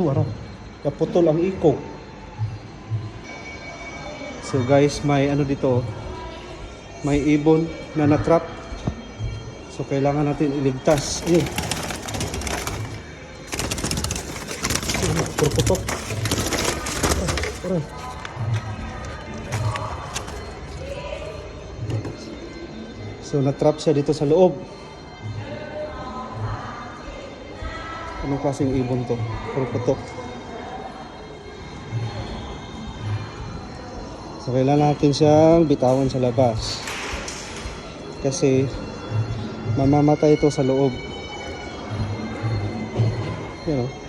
Ito ara. Naputol ang iko. So guys, may ano dito. May ibon na natrap. So kailangan natin iligtas. Ayun. Purputok. So natrap siya dito sa loob. Anong klaseng ibon to? Purputok. So kailangan natin siyang bitawan sa labas. Kasi mamamatay ito sa loob. You know.